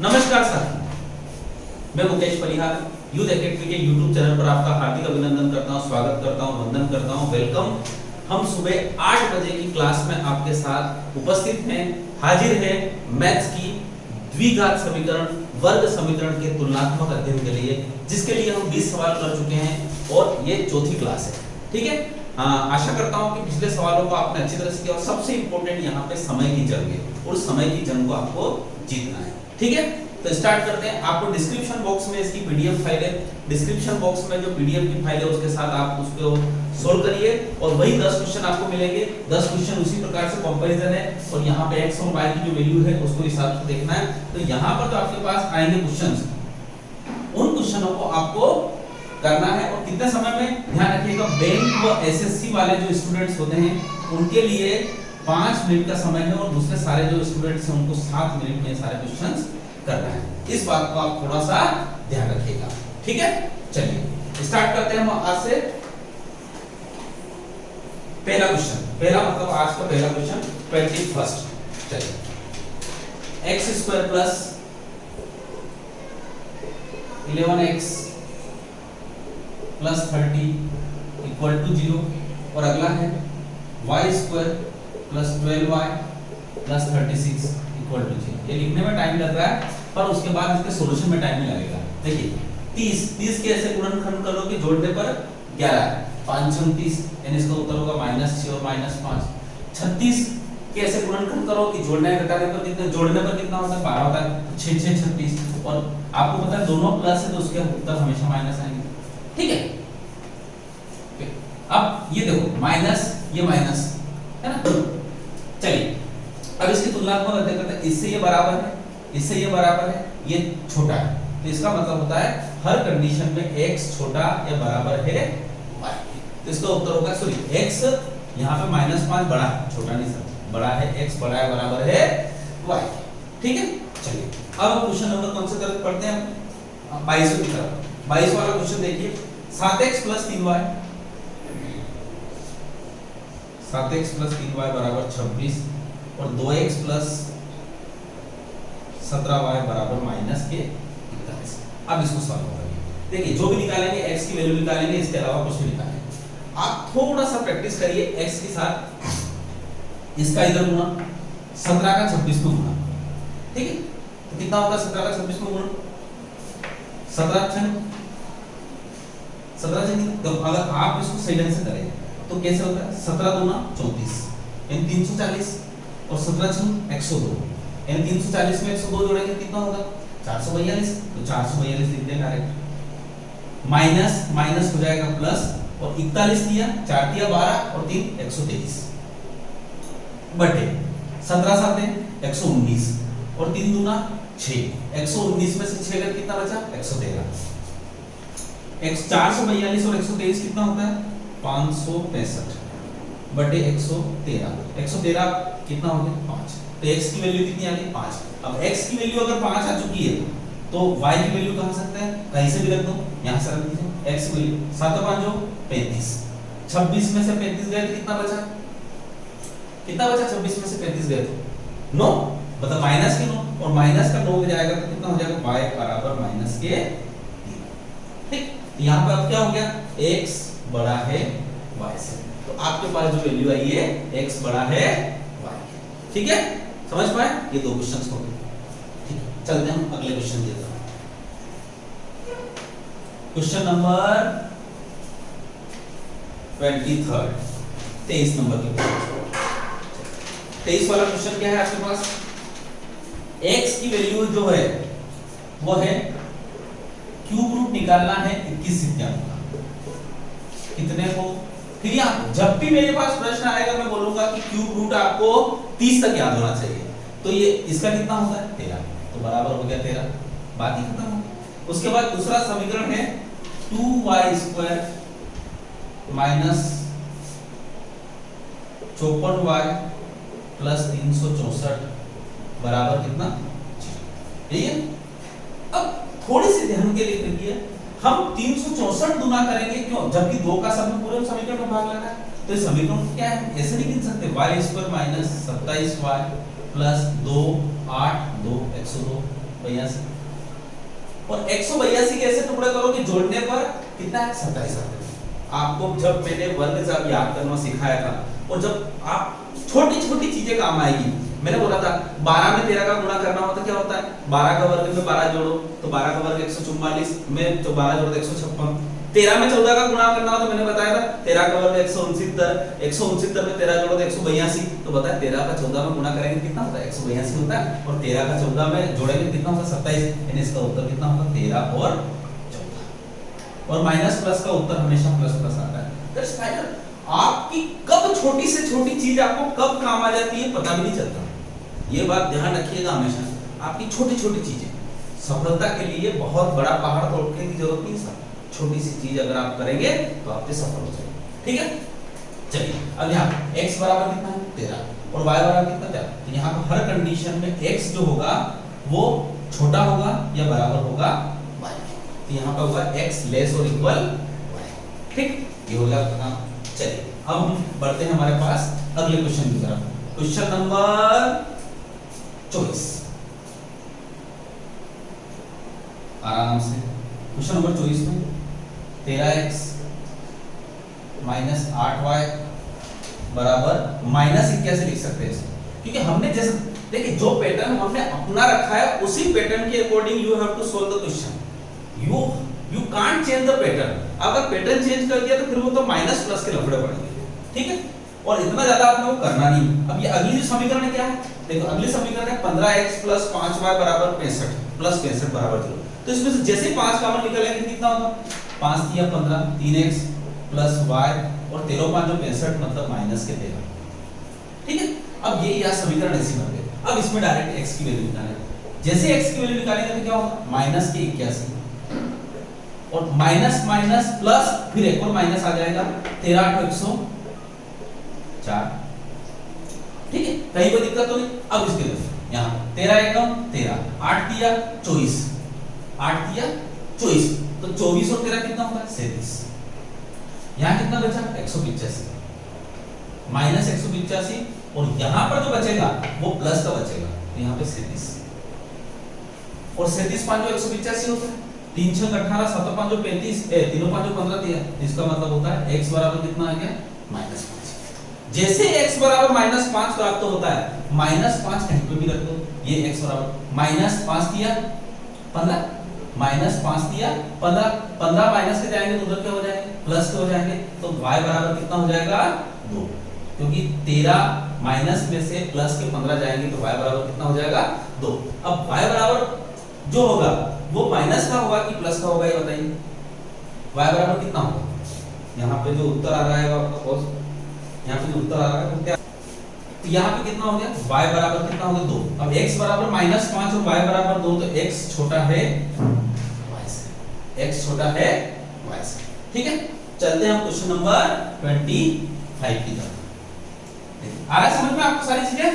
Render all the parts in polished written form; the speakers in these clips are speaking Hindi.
नमस्कार साथियों, मैं मुकेश परिहार यूथ एकेडमी के यूट्यूब चैनल पर आपका हार्दिक अभिनंदन करता हूं, स्वागत करता हूं, वंदन करता हूं, वेलकम। हम सुबह 8 बजे की क्लास में आपके साथ उपस्थित हैं, हाजिर हैं मैथ्स की द्विघात समीकरण, वर्ग समीकरण के तुलनात्मक अध्ययन के लिए, जिसके लिए हम 20 सवाल कर चुके हैं और ये चौथी क्लास है। ठीक है, आशा करता हूं कि पिछले सवालों को आपने अच्छी तरह से किया और सबसे इंपॉर्टेंट यहाँ पे समय की जंग है और समय की जंग को आपको जीतना है। ठीक है, तो स्टार्ट करते हैं। आपको डिस्क्रिप्शन बॉक्स में इसकी पीडीएफ फाइल है, डिस्क्रिप्शन बॉक्स में जो पीडीएफ की फाइल है उसके साथ आप उसको सोल्व करिए और वही 10 क्वेश्चन आपको मिलेंगे। 10 क्वेश्चन उसी प्रकार से कंपैरिजन है और यहाँ पे x और y की जो वैल्यू है उसको हिसाब से देखना है। तो यहाँ पर जो आपके पास आएंगे क्वेश्चंस, उन क्वेश्चनों को आपको करना है और कितने समय में, ध्यान रखिएगा बैंक व एसएससी वाले जो स्टूडेंट्स होते हैं उनके लिए 5 मिनट का समय है और दूसरे सारे जो स्टूडेंट्स हैं उनको 7 मिनट में सारे क्वेश्चंस करना है। इस बात को आप थोड़ा सा ध्यान रखिएगा। ठीक है, चलिए स्टार्ट करते हैं हम आज से। पहला क्वेश्चन, पहला मतलब आज का पहला क्वेश्चन 21। चलिए, x square plus 11x plus 30 equal to 0 और अगला है y square plus 12y plus 36 equal to 0। ये लिखने में टाइम लग रहा है पर उसके बाद इसके सॉल्यूशन में टाइम नहीं लगेगा। देखिए 30 के ऐसे गुणनखंड करो कि जोड़ने पर 11 है, 5 6 30, यानी इसका उत्तर होगा -6 और -5। 36 के ऐसे गुणनखंड करो कि जोड़ने घटाने पर कितना, जोड़ने पर कितना होता है 12 होता है, 6 6 36। और आपको पता है दोनों प्लस है तो उसके उत्तर हमेशा माइनस आएंगे। ठीक है, अब ये देखो माइनस, ये माइनस है ना। चलिए अब इसकी तुलनात्मक अध्ययन करते हैं। इससे ये बराबर है, इससे ये बराबर है, ये छोटा है, तो इसका मतलब होता है हर कंडीशन में x छोटा या बराबर है y। तो इसका उत्तर होगा, सॉरी x यहाँ पे -5 बड़ा है, छोटा नहीं सर, बड़ा है, x बड़ा है, बराबर है y। ठीक है, चलिए अब क्वेश्चन नंबर कौन से तरफ पढ़ते हैं, 22 की तरफ। 22 वाला क्वेश्चन देखिए, 7x plus 3y, 7x plus 3y बराबर 26 और 2x प्लस 17y बराबर -41। अब इसको सॉल्व करिए। देखिए जो भी निकालेंगे x की वैल्यू निकालेंगे, इसके अलावा कुछ नहीं निकालेंगे। आप थोड़ा सा प्रैक्टिस करिए x के साथ, इसका इधर गुणा 17 का 26 में गुणा। ठीक है, तो कितना होगा 17 का 26 में गुणा, 17 तो अगर आप इसको सही ढंग से करें तो कैसे होता है, 17 दूना 34 यानी 340 और 17 छंग 102 यानी 340 में 102 जोड़ेंगे कितना होगा 442। तो 442 लिख दें डायरेक्ट, माइनस माइनस हो जाएगा प्लस और 41 दिया, 4 दिया 12 और 3 123 बटे 17 साथ 119 और 3 दूना 6, 119 में से 6 कितना बचा 113। 442 और 123 कितना होता है 565 बटे 113। 113 कितना हो गया 5। तो x की वैल्यू कितनी आ गई 5। अब x की वैल्यू अगर 5 आ चुकी है तो y की वैल्यू कहां सकते हैं, कहीं से भी रख दो, यहां से रख दीजिए। x की वैल्यू 7 5 35, 26 में से 35 गए तो कितना बचा, कितना बचा 26 में से 35 गए तो 9, मतलब माइनस के 9 और माइनस का 9 हो जाएगा तो कितना हो जाएगा y बराबर -3। ठीक, यहां पर अब क्या हो गया x बड़ा है y से, तो आपके पास जो वैल्यू आई है x बड़ा है y। ठीक है, समझ पाए, ये दो क्वेश्चंस हो गए। ठीक है, चलते हैं अगले क्वेश्चन की तरफ। क्वेश्चन नंबर 23 नंबर के क्वेश्चन। 23 वाला क्वेश्चन क्या है आपके पास, x की वैल्यू जो है वो है, क्यूब रूट निकालना है 21 संख्याओं का, कितने को। फिर यहाँ जब भी मेरे पास प्रश्न आएगा मैं बोलूंगा कि क्यूब रूट आपको 30 तक याद होना चाहिए। तो ये इसका कितना होता है 13, तो बराबर हो गया 13, बाकी खत्म हो गया। उसके बाद दूसरा समीकरण है 2y square minus 54y plus 364 बराबर कितना, ठीक है। अब थोड़ी सी ध्यान के लिए देखिए, हम 364 गुना करेंगे क्यों, जबकि 2 का सब पूरे समीकरण में भाग लगा है, तो इस समीकरण को क्या है ऐसे नहीं लिख सकते, y square minus 27y plus 2 8 2 102 182 और 182 के ऐसे टुकड़े करो कि जोड़ने पर कितना है 27 आता है। आपको जब मैंने वर्ग जब याद करना सिखाया था और जब आप छोटी छोटी चीजें काम आएगी, मैंने बोला था 12 में 13 का गुणा करना होता क्या होता है 12 का वर्ग में 12 जोड़ो तो 12 का वर्ग 144 में जो 12 जोड़ो 156, 13 में 14 का गुणा करना हो तो मैंने बताया था 13 का वर्ग 169, 169 में 13 जोड़ो तो 182, तो बताया 13 का 14 में गुणा करेंगे कितना होता है 182 होता है और 13 का 14 में जोड़ेंगे कितना होता है 27, यानी इसका उत्तर कितना होगा 13 और 14 और माइनस प्लस का उत्तर हमेशा प्लस प्लस आता है। That's final. आपकी कब छोटी से छोटी चीज आपको कब काम आ जाती है पता भी नहीं चलता। ये बात ध्यान रखिएगा हमेशा, आपकी छोटी छोटी चीजें सफलता के लिए बहुत बड़ा पहाड़ तोड़ने की जरूरत नहीं है, छोटी सी चीज अगर आप करेंगे तो आपके सफल हो जाएंगे। ठीक है, चलिए अब यहाँ x बराबर कितना है 13 और y बराबर कितना 4, तो यहाँ पर हर कंडीशन में x जो होगा वो छोटा होगा या बराबर होगा y, तो यहाँ पर होगा x लेस और इक्वल y। ठीक, ये हो गया अपना। चलिए अब हम बढ़ते हैं हमारे पास अगले क्वेश्चन की तरफ, क्वेश्चन नंबर 24। आराम से क्वेश्चन नंबर 24 में 13x माइनस 8y बराबर माइनस 81 लिख सकते हैं इसको, क्योंकि हमने जैसे देखिए जो पैटर्न हमने अपना रखा है उसी पैटर्न के according you have to solve the question. You can't change the pattern, अगर पैटर्न चेंज कर दिया तो फिर वो तो माइनस प्लस के लफड़े पड़ेंगे। ठीक है, और इतना ज्यादा आपने वो करना नहीं। अब ये अगली जो समीकरण है क्या है, देखो अगली समीकरण है 15x प्लस 5y बराबर 65 प्लस 65 बराबर 0, तो इसमें से जैसे 5 कॉमन निकलेंगे कितना होगा 5 3 15, 3x प्लस y और 13 5 65 मतलब माइनस के 13। ठीक है, अब ये यह समीकरण ऐसे बन गए। अब इसमें डायरेक्ट x की वैल्यू निकालेंगे, जैसे x की वैल्यू निकालेंगे तो क्या होगा माइनस के 81 और माइनस माइनस प्लस फिर एक और माइनस आ जाएगा 13 8 104। ठीक है, कहीं कोई दिक्कत तो नहीं। अब इसके लिए यहाँ 13 एकम 13, 8 दिया 24, 8 दिया 24, तो 24 और 13 कितना होगा 37। यहाँ कितना बचा 185 माइनस 185 और यहाँ पर जो बचेगा वो प्लस का बचेगा, तो यहाँ पे 37 और 37 5 185 होता है, 3 6 18 7 5 35 3 5 15 दिया, इसका मतलब होता है x बराबर कितना आ गया -5। जैसे x बराबर -5 प्राप्त होता है, -5 कहीं पे भी रख दो, ये x बराबर -5 दिया 15 -5 दिया 15, 15 माइनस के जाएंगे तो उधर क्या हो जाएंगे प्लस के हो जाएंगे, तो y बराबर कितना हो जाएगा 2, क्योंकि 13 माइनस में से प्लस के 15 जाएंगे तो y बराबर कितना हो जाएगा 2। अब y बराबर जो होगा वो माइनस का होगा कि प्लस का होगा ये बताइए, y बराबर कितना होगा, यहाँ पे जो उत्तर आ रहा है वो आपका cos, यहाँ पे जो उत्तर आ रहा है वो क्या, तो यहाँ पे कितना हो गया y बराबर कितना हो गया 2। अब x बराबर -5 और y बराबर 2, तो x छोटा है y से, x छोटा है y से। ठीक है, चलते हैं हम क्वेश्चन नंबर 25 की तरफ। आ रहा है समझ में आपको सारी चीजें।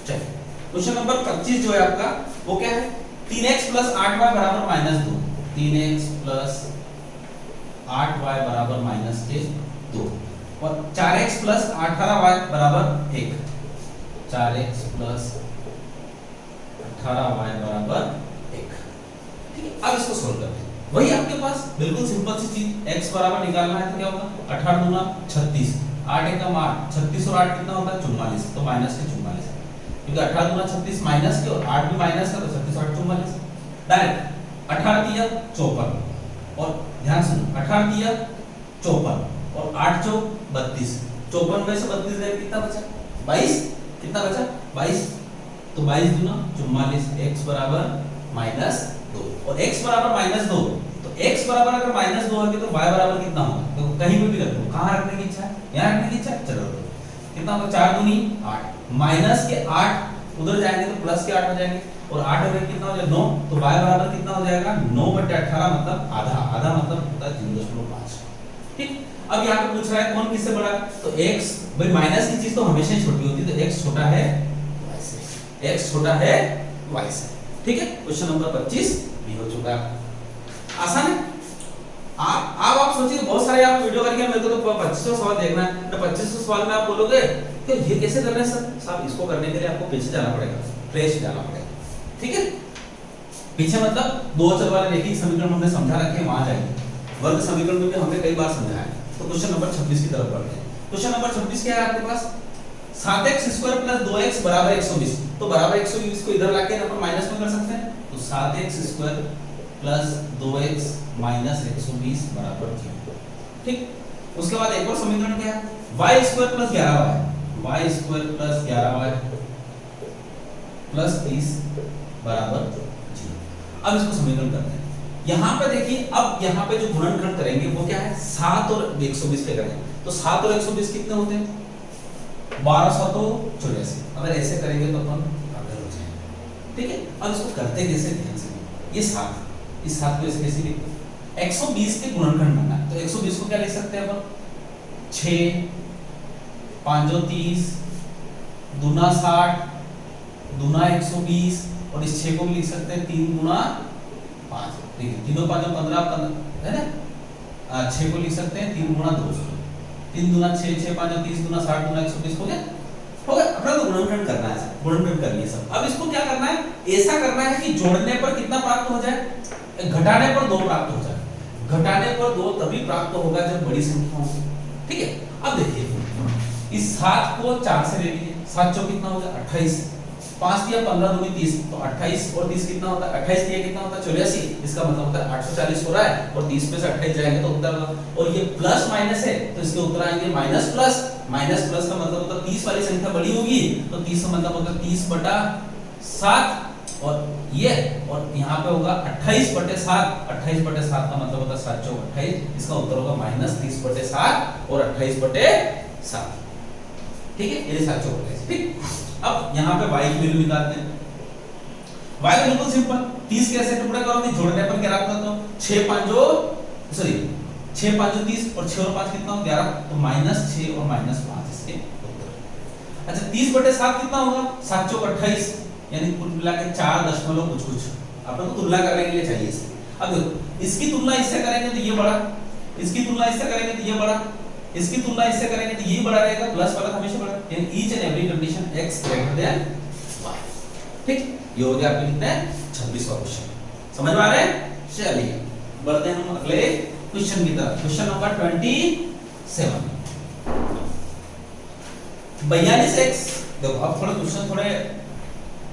चलिए क्वेश्चन नंबर 25 जो है आपका वो क्या है 3x प्लस 8y बराबर -2, 3x प्लस 8y बराबर -2 और 4x प्लस 18y बराबर 1, 4x प्लस 18y बराबर 1। ठीक है, अब इसको सोल्व करते हैं। वही आपके पास बिल्कुल सिंपल सी चीज, x बराबर निकालना है तो क्या होगा 18 दूना 36, 8 एकम 8, 36 और 8 कितना होता है 44, तो माइनस के 44, क्योंकि 18 दूना 36 माइनस के और 8 भी माइनस का, तो 36 8 44। डायरेक्ट 18 दिया 54 और ध्यान सुनो 18 दिया 54 और 8 चौक 32, 54 में से 32 गए कितना बचा 22, कितना बचा 22, तो 22 दूना 44, x बराबर -2 और x बराबर -2, तो x बराबर अगर -2 है तो y बराबर कितना होगा, तो कहीं पे भी रख दो, कहां रखने की इच्छा है, यहां रखने की इच्छा है, चलो कितना होगा 4 दूनी 8, माइनस के 8 उधर जाएंगे तो प्लस के 8 हो जाएंगे और 8 अगर कितना हो जाएगा 9, तो y बराबर कितना हो जाएगा 9/18 मतलब आधा, आधा मतलब होता है 0.5। ठीक, अब यहाँ पे पूछ रहा है कौन किससे बड़ा, तो x भाई माइनस की चीज तो हमेशा ही छोटी होती है, तो x छोटा है y से, x छोटा है y से। ठीक है, क्वेश्चन नंबर 25 भी हो चुका है, आसान है। आप सोचिए बहुत सारे आप वीडियो करके मेरे को तो 2500 सवाल देखना है, तो 2500 सवाल में आप बोलोगे कि ये कैसे कर रहे हैं सर, साहब इसको करने के लिए आपको पीछे जाना पड़ेगा, फ्रेश जाना पड़ेगा। ठीक है, पीछे मतलब दो चर वाले रैखिक समीकरण हमने समझा रखे हैं, वहां जाएंगे। वर्ग समीकरण में भी हमने कई बार समझाया है। तो क्वेश्चन नंबर 26 की तरफ बढ़ते हैं। क्वेश्चन नंबर 26 क्या है आपके पास? 7x² + 2x = 120। तो बराबर 120 को इधर लाके नंबर माइनस में कर सकते हैं। तो 7x² + 2x - 120 = 0। ठीक। उसके बाद एक और समीकरण क्या है? y² + 11y, y² + 11y + 30 = 0। अब इसको समीकरण करते हैं। यहाँ पे देखिए, अब यहाँ पे जो गुणनखंड करेंगे वो क्या है? 7 और 120 पे करेंगे। तो 7 और 120 कितने होते हैं? 1284। अगर ऐसे करेंगे तो अपन पागल हो जाएंगे। ठीक है। अब इसको करते कैसे, ध्यान से। ये 7, इस 7 को ऐसे कैसे लिखते हैं? 120 के गुणनखंड करना है। तो 120 को क्या लिख सकते हैं अपन? 6 5 30 दूना 60 दूना 120, और इस 6 को भी लिख सकते हैं 3 गुना 5। ठीक है, 3 5 15 है ना। 6 को लिख सकते हैं 3 गुना 2, 3 दूना 6, 6 5 30 दूना 60 दूना 120 हो गया। अपना तो गुणनखंड करना है, गुणनखंड कर लिए सब। अब इसको क्या करना है? ऐसा करना है कि जोड़ने पर कितना प्राप्त हो जाए, घटाने पर 2 प्राप्त हो जाए। घटाने पर 2 तभी प्राप्त होगा जब बड़ी संख्या हो। ठीक है। अब देखिए, इस 7 को 4 से ले लीजिए। 7 चौक कितना होगा? 28। 5 दिया 15 दूनी 30, तो 28 और 30 कितना होता है? 28 दिया कितना होता है? 84। इसका मतलब होता है 840 हो रहा है, और 30 में से 28 जाएंगे तो उत्तर होगा। और ये प्लस माइनस है तो इसके उत्तर आएंगे माइनस प्लस। माइनस प्लस का मतलब होता है 30 वाली संख्या बड़ी होगी, तो 30 का मतलब होता है 30/7, और ये, और यहाँ पे होगा 28/7। 28/7 का मतलब होता है 7 चौक 28। इसका उत्तर होगा -30/7 और 28/7। ठीक है, ये 7 चौक 28। ठीक। अब यहाँ पे y की वैल्यू निकालते हैं। y बिल्कुल सिंपल, 30 कैसे टुकड़े करोगे? जोड़ने पर क्या रखता तो 6 5 6 5 30, और 6 और 5 कितना हो? 11। तो -6 और -5 इसके उत्तर। अच्छा, 30/7 कितना होगा? 7 चौक 28, यानी कुल मिला के 4 दशमलव कुछ। आपको तुलना करने के लिए चाहिए इसे। अब देखो, इसकी तुलना इससे करेंगे तो ये बड़ा, इसकी तुलना इससे करेंगे तो ये बड़ा, इसकी तुलना इससे करेंगे तो ये बड़ा रहेगा, प्लस वाला हमेशा बड़ा। यानी each and every condition x greater than y। ठीक। ये हो गया आपके कितने? 26वां क्वेश्चन। समझ में आ रहा है? चलिए बढ़ते हैं हम अगले क्वेश्चन की तरफ। Question number 27। 42x। देखो, अब थोड़े क्वेश्चन थोड़े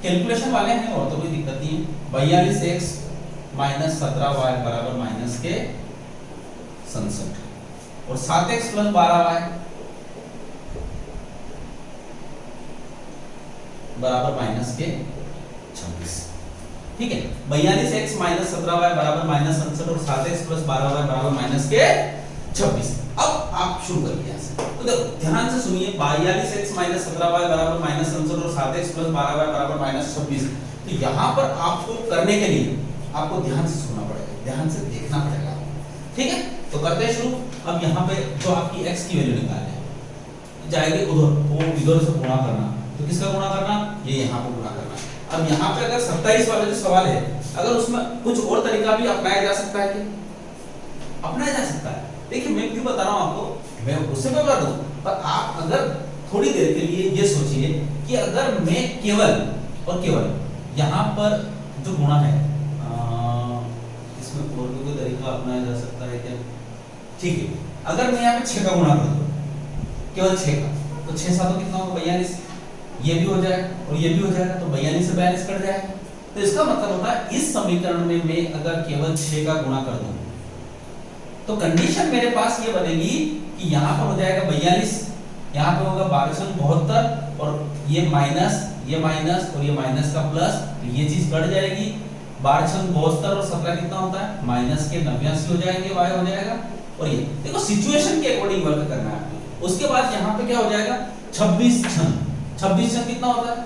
कैलकुलेशन वाले हैं, और तो कोई दिक्कत नहीं है। 42x - 17y = -67, और 7x + 12y = -26। ठीक है। 42x - 17y = -67, और 7x + 12y = -26। अब आप शुरू करिए यहाँ से। तो देखो, ध्यान से सुनिए। 42x - 17y = -67 और 7x + 12y = -26। तो यहाँ पर आपको करने के लिए आपको ध्यान से सुनना पड़ेगा, ध्यान से देखना पड़ेगा। ठीक है। तो करते हैं शुरू। अब यहाँ पे जो आपकी x की वैल्यू निकालनी है, जाएगी उधर, वो इधर से गुणा करना। तो किसका गुणा करना? ये यहाँ पे गुणा करना। अब यहाँ पे अगर 27 वाला जो सवाल है, अगर उसमें कुछ और तरीका भी अपनाया जा सकता है, कि अपनाया जा सकता है। देखिए, मैं क्यों बता रहा हूँ आपको, मैं उससे बता दूं, पर आप अगर थोड़ी देर के लिए ये सोचिए कि अगर मैं केवल और केवल यहाँ पर जो गुणा है, इसमें और भी कोई तरीका अपनाया जा सकता है क्या? ठीक है, अगर मैं यहाँ पे 6 का गुणा कर दूं, केवल 6 का, तो 6 7 कितना होगा? 42। ये भी हो जाएगा और ये भी हो जाएगा, तो 42 से 42 कट जाएगा। तो इसका मतलब होता है इस समीकरण में मैं अगर केवल 6 का गुणा कर दूं, तो कंडीशन मेरे पास ये बनेगी कि यहाँ पर हो जाएगा 42, यहाँ पे होगा 1272, और ये माइनस और ये माइनस का प्लस, तो ये चीज कट जाएगी। 1272 और 17 कितना होता है? -89 हो जाएंगे, y हो जाएगा। और ये देखो, सिचुएशन के अकॉर्डिंग वर्क करना है आपको। उसके बाद यहाँ पे क्या हो जाएगा? 26 छन कितना होता है?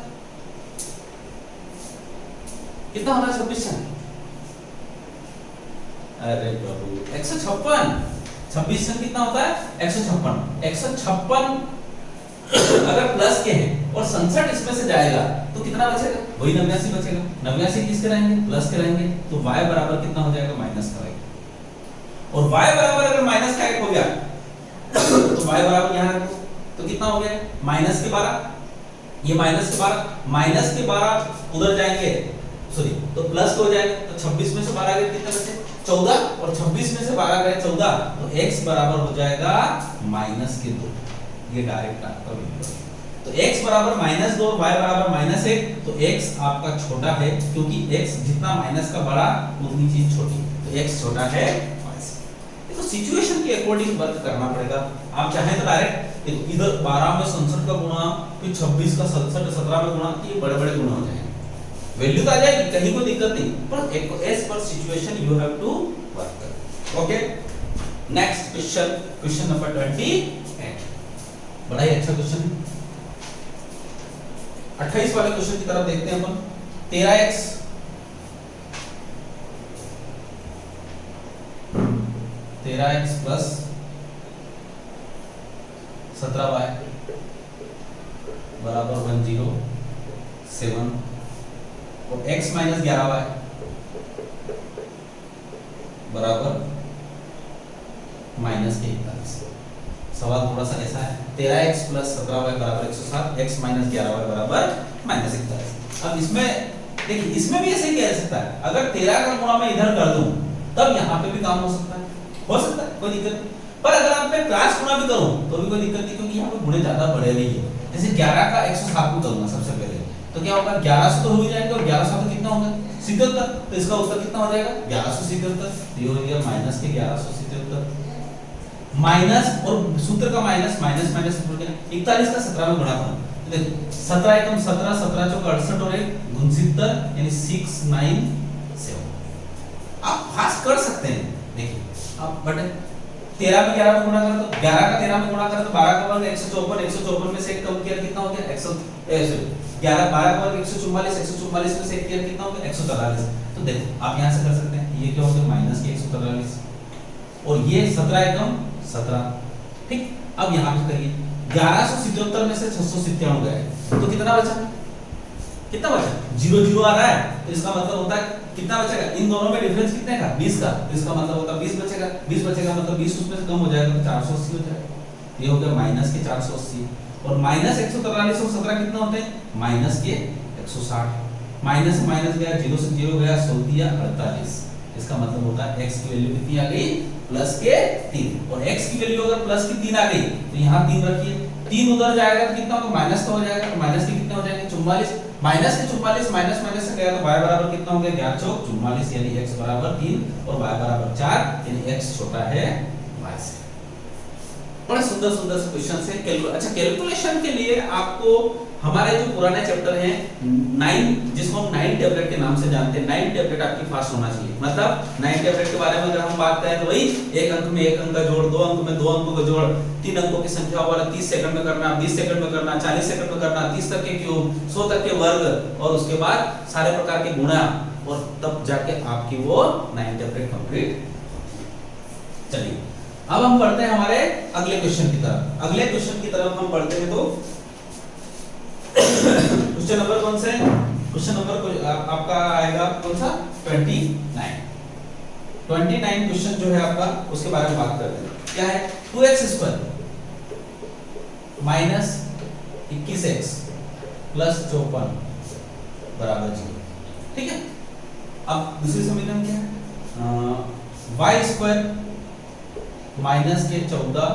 कितना होता है 26 छन? अरे प्रभु, 156। 26 छन कितना होता है? 156। 156 अगर प्लस के हैं और 67 इसमें से जाएगा तो कितना बचेगा? वही 89 बचेगा। 89 किसके रहेंगे? प्लस के रहेंगे। तो y बराबर कितना हो जाएगा? माइनस का। और y बराबर अगर माइनस का 1 हो गया तो y बराबर यहाँ रखो, तो कितना हो गया? -12। ये -12 उधर जाएंगे, सॉरी तो प्लस हो जाएगा, तो 26 में से 12 गए कितने बचे 14, और 26 में से 12 गए 14, तो x बराबर हो जाएगा -2। ये डायरेक्ट आपका वैल्यू है। तो x बराबर -2 y बराबर -1, तो x आपका छोटा है, क्योंकि x जितना माइनस का बड़ा उतनी चीज छोटी, तो x छोटा है y से। देखो सिचुएशन के अकॉर्डिंग वर्क करना पड़ेगा। आप चाहे तो डायरेक्ट इधर 12 में 67 का गुणा, फिर 26 का 67 17 में गुणा, ये बड़े बड़े गुणा हो जाएंगे, वैल्यू तो आ जाएगी, कहीं कोई दिक्कत नहीं, पर एक एज पर situation you have to work कर। Okay, next question, question number 28, बड़ा ही अच्छा क्वेश्चन है। 28 वाले क्वेश्चन की तरफ देखते हैं अपन। 13x 13x प्लस 17y बराबर 107 और x माइनस 11y बराबर -41। सवाल थोड़ा सा ऐसा है, 13x प्लस 17y बराबर 107, x माइनस 11y बराबर -41। अब इसमें देखिए, इसमें भी ऐसे ही कह सकता है, अगर 13 का गुणा मैं इधर कर दूं तब यहाँ पे भी काम हो सकता है, कोई दिक्कत नहीं। पर अगर आप मैं क्रॉस गुणा भी करूं तो भी कोई दिक्कत नहीं, क्योंकि यहाँ पे गुणे ज्यादा बड़े नहीं है। जैसे 11 का 107 में करूंगा सबसे पहले, तो क्या होगा 1100 तो हो ही जाएगा, और 1100 तो कितना होगा 77, तो इसका उत्तर कितना हो जाएगा 1177। ये हो गया माइनस के 1177, माइनस और सूत्र का माइनस माइनस माइनस हो गया 41 का 17 में गुणा करो, तो देखो 17 एकम 17, 17 चौक 68 और 1 69, यानी 697। आप फास्ट कर सकते हैं, देखिए आप बट 13 में 11 में गुणा करें तो 11 का 13 में गुणा करें तो 12 का वर्ग 154, 154 में से एक कम किया कितना हो गया 11 12 का वर्ग 144, 144 में से एक किया कितना हो गया 143। तो देखो आप यहां से कर सकते हैं, ये क्या हो गया माइनस के 143 और ये 17 एकम 17, ठीक। अब यहां पे करिए 1177 में से 697 गए तो कितना बचा, कितना बचा 0 0 आ रहा है, तो इसका मतलब होता है कितना बचेगा, इन दोनों में डिफरेंस कितने का 20 का, तो इसका मतलब होता है 20 बचेगा, 20 बचेगा मतलब 20 उसमें से कम हो जाएगा तो 480 हो जाएगा। ये हो गया माइनस के 480 और माइनस 143 और 17 कितना होते हैं माइनस के 160, माइनस से माइनस गया 0 से 0 गया 100 दिया 48। इसका मतलब होता है x की वैल्यू कितनी आ गई प्लस के 3, और x की वैल्यू अगर प्लस की 3 आ गई तो यहाँ 3 रखिए, 3 उधर जाएगा तो कितना होगा माइनस का हो जाएगा, तो माइनस के कितने हो जाएंगे 44, माइनस के 44 माइनस माइनस से गया तो y बराबर कितना हो गया 11 चौक 44, यानी x बराबर 3 और y बराबर 4, यानी x छोटा है y से। बड़ा सुंदर सुंदर से क्वेश्चन है। अच्छा, कैलकुलेशन के लिए आपको हमारे जो पुराने चैप्टर हैं 9, जिसको हम 9 टैबलेट के नाम से जानते हैं, 9 टैबलेट आपकी पास होना चाहिए। मतलब 9 टैबलेट के बारे में अगर हम बात करें तो वही एक अंक में एक अंक का जोड़, 2 अंक में 2 अंकों का जोड़, 3 अंकों की संख्या वाला 30 सेकंड में करना, 20 सेकंड में करना, 40 सेकंड में करना, 30 तक के क्यूब, 100 तक के वर्ग, और उसके बाद सारे प्रकार के गुणा, और तब जाके आपकी वो 9 टैबलेट कंप्लीट। चलिए अब हम बढ़ते हैं हमारे अगले क्वेश्चन की तरफ। अगले क्वेश्चन की तरफ हम बढ़ते हैं तो क्वेश्चन नंबर कौन से, क्वेश्चन नंबर आपका आएगा कौन सा 29। 29 क्वेश्चन जो है आपका, उसके बारे में बात करते हैं। क्या है 2x² माइनस 21x प्लस 54 बराबर 0, ठीक है। अब दूसरी समीकरण क्या है y² माइनस के 14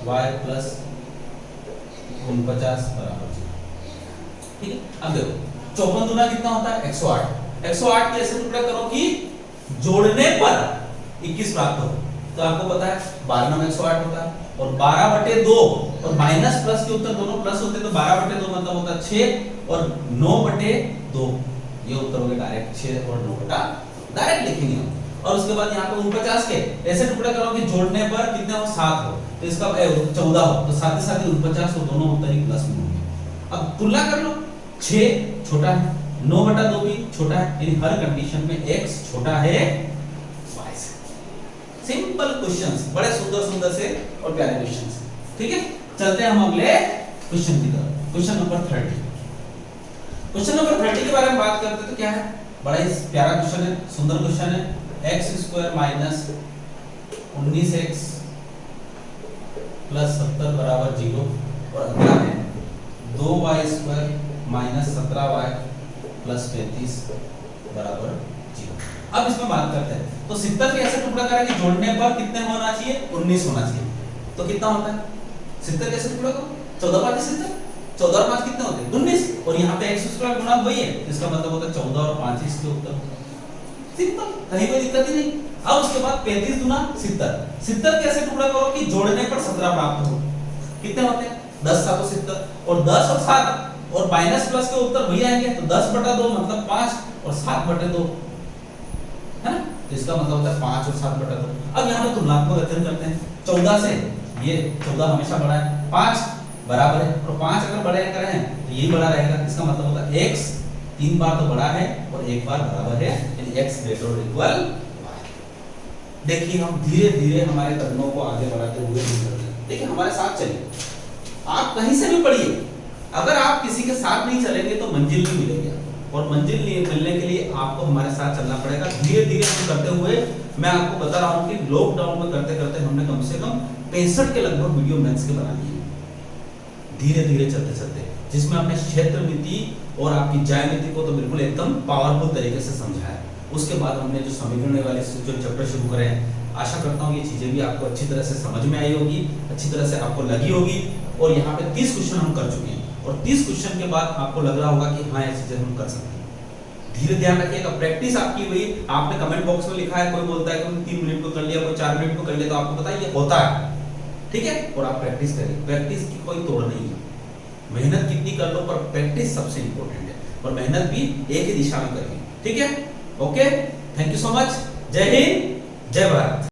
y प्लस 49 बराबर 0, ठीक है। अब देखो 54 दूना कितना होता है 108, 108 के ऐसे टुकड़ा करो कि जोड़ने पर 21 प्राप्त हो, तो आपको पता है 12 में 108 होता है, और 12/2 और माइनस प्लस के उत्तर दोनों प्लस होते हैं, तो 12/2 मतलब होता है 6 और 9/2, ये उत्तर हो गया डायरेक्ट 6 और 9/2 डायरेक्ट लिखेंगे हम। और उसके बाद यहाँ पे 49 के ऐसे टुकड़े करो कि जोड़ने पर कितने हो 7 हो, तो इसका 14 हो, तो साथ ही साथ 49 हो, दोनों उत्तर ही प्लस में होंगे। अब तुलना कर लो, 6 छोटा है, 9/2 भी छोटा है, यानी हर कंडीशन में x छोटा है y से। सिंपल क्वेश्चंस, बड़े सुंदर सुंदर से और प्यारे क्वेश्चंस, ठीक है। चलते हैं हम अगले क्वेश्चन की तरफ, क्वेश्चन नंबर 30। क्वेश्चन नंबर 30 के बारे में बात करते हैं तो क्या है, बड़ा ही प्यारा क्वेश्चन है, सुंदर क्वेश्चन है। x² माइनस 19x प्लस 70 बराबर 0, और अगला है 2y² माइनस 17y प्लस 35 बराबर 0। अब इसमें बात करते हैं, तो 70 कैसे टुकड़ा करेंगे, जोड़ने पर कितने होना चाहिए, 19 होना चाहिए। तो कितना होता है 70 कैसे टुकड़ा करो, 14 5 70, 14 और 5 कितने होते हैं 19, और यहाँ पे x स्क्वायर गुणा वही है, इसका मतलब होता है 14 और 5 इसके उत्तर। सिंपल, कहीं कोई दिक्कत ही नहीं। अब उसके बाद 35 गुना 70, 70 कैसे टुकड़ा करो कि जोड़ने पर 17 प्राप्त हो, कितने होते हैं 10 7 70, और 10 और 7 और माइनस प्लस के उत्तर वही आएंगे, तो 10/2 मतलब 5 और 7/2 है ना, तो इसका मतलब होता है 5 और 7/2। अब यहाँ पे तुलनात्मक अध्ययन करते हैं, 14 से ये 14 हमेशा बड़ा है, 5 बराबर है, और 5 अगर बड़े करें तो यही बड़ा रहेगा, इसका मतलब होता है x 3 बार तो बड़ा है और 1 बार बराबर है, यानी x ग्रेटर और इक्वल y। देखिए हम धीरे धीरे हमारे कदमों को आगे बढ़ाते हुए चल रहे हैं, देखिए हमारे साथ चलिए, आप कहीं से भी पढ़िए, अगर आप किसी के साथ नहीं चलेंगे तो मंजिल नहीं मिलेगी, और मंजिल मिलने के लिए आपको हमारे साथ चलना पड़ेगा। धीरे धीरे हम करते हुए, मैं आपको बता रहा हूँ कि लॉकडाउन में करते करते हमने कम से कम 65 के लगभग वीडियो मैथ्स के बना लिए, धीरे धीरे चलते चलते, जिसमें हमने क्षेत्र मिति और आपकी ज्यामिति को तो बिल्कुल एकदम पावरफुल तरीके से समझाया। उसके बाद हमने जो समीकरण वाले जो चैप्टर शुरू करे हैं, आशा करता हूँ ये चीजें भी आपको अच्छी तरह से समझ में आई होगी, अच्छी तरह से आपको लगी होगी, और यहाँ पे 30 क्वेश्चन हम कर चुके हैं, और 30 क्वेश्चन के बाद आपको लग रहा होगा कि हाँ ये चीजें हम कर सकते हैं। धीरे ध्यान रखिएगा, प्रैक्टिस आपकी हुई, आपने कमेंट बॉक्स में लिखा है, कोई बोलता है कि 3 मिनट को कर लिया, कोई 4 मिनट को कर लिया, तो आपको पता है ये होता है, ठीक है, और आप प्रैक्टिस करिए, प्रैक्टिस की कोई तोड़ नहीं है, मेहनत कितनी कर लो पर प्रैक्टिस सबसे इंपॉर्टेंट है, और मेहनत भी एक ही दिशा में करिए, ठीक है, okay, thank you so much, जय हिंद, जय भारत।